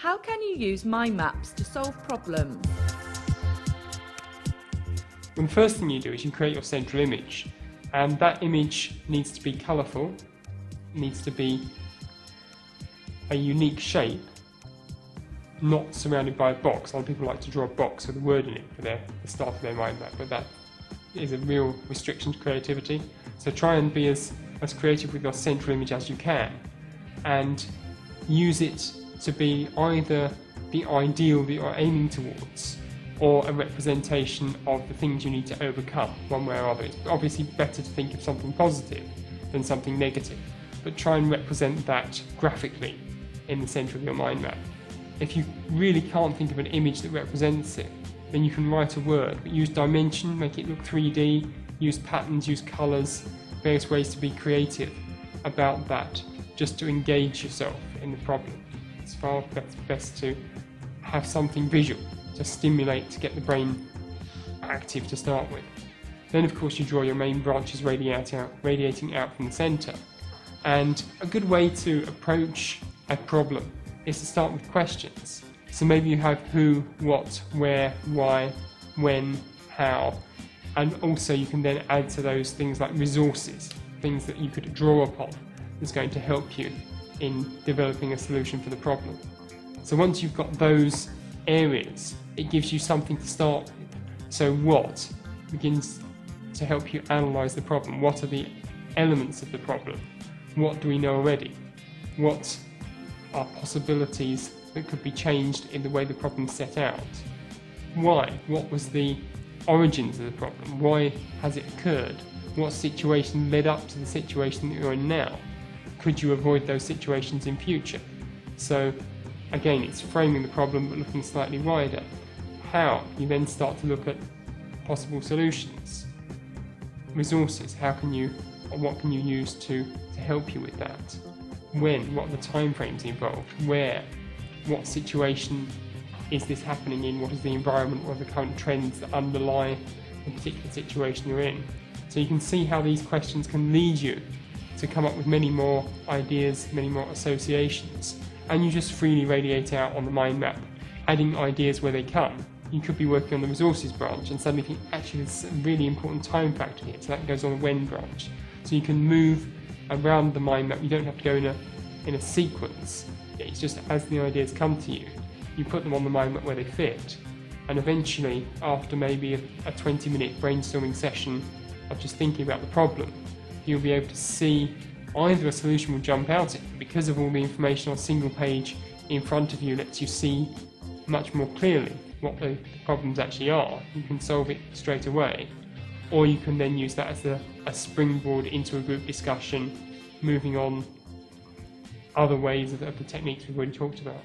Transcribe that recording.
How can you use mind maps to solve problems? Well, the first thing you do is you create your central image, and that image needs to be colourful, needs to be a unique shape, not surrounded by a box. A lot of people like to draw a box with a word in it for the start of their mind map, but that is a real restriction to creativity. So try and be as creative with your central image as you can, and use it to be either the ideal that you're aiming towards, or a representation of the things you need to overcome, one way or other. It's obviously better to think of something positive than something negative, but try and represent that graphically in the centre of your mind map. If you really can't think of an image that represents it, then you can write a word, but use dimension, make it look 3D, use patterns, use colours, various ways to be creative about that, just to engage yourself in the problem. It's far best to have something visual to stimulate, to get the brain active to start with. Then of course you draw your main branches radiating out from the centre. And a good way to approach a problem is to start with questions. So maybe you have who, what, where, why, when, how, and also you can then add to those things like resources, things that you could draw upon that's going to help you in developing a solution for the problem. So once you've got those areas, it gives you something to start with. So what begins to help you analyse the problem. What are the elements of the problem? What do we know already? What are possibilities that could be changed in the way the problem is set out? Why? What was the origins of the problem? Why has it occurred? What situation led up to the situation that you're in now? Could you avoid those situations in future? So again, it's framing the problem but looking slightly wider. How? You then start to look at possible solutions. Resources, what can you use to help you with that? When? What are the timeframes involved? Where? What situation is this happening in? What is the environment? What are the current trends that underlie the particular situation you're in? So you can see how these questions can lead you to come up with many more ideas, many more associations, and you just freely radiate out on the mind map, adding ideas where they come. You could be working on the resources branch and suddenly think, actually there's a really important time factor here, so that goes on the when branch. So you can move around the mind map. You don't have to go in a sequence. It's just as the ideas come to you, you put them on the mind map where they fit, and eventually, after maybe a 20-minute brainstorming session of just thinking about the problem, you'll be able to see either a solution will jump out at you because of all the information on a single page in front of you lets you see much more clearly what the problems actually are. You can solve it straight away, or you can then use that as a springboard into a group discussion, moving on other ways of the techniques we've already talked about.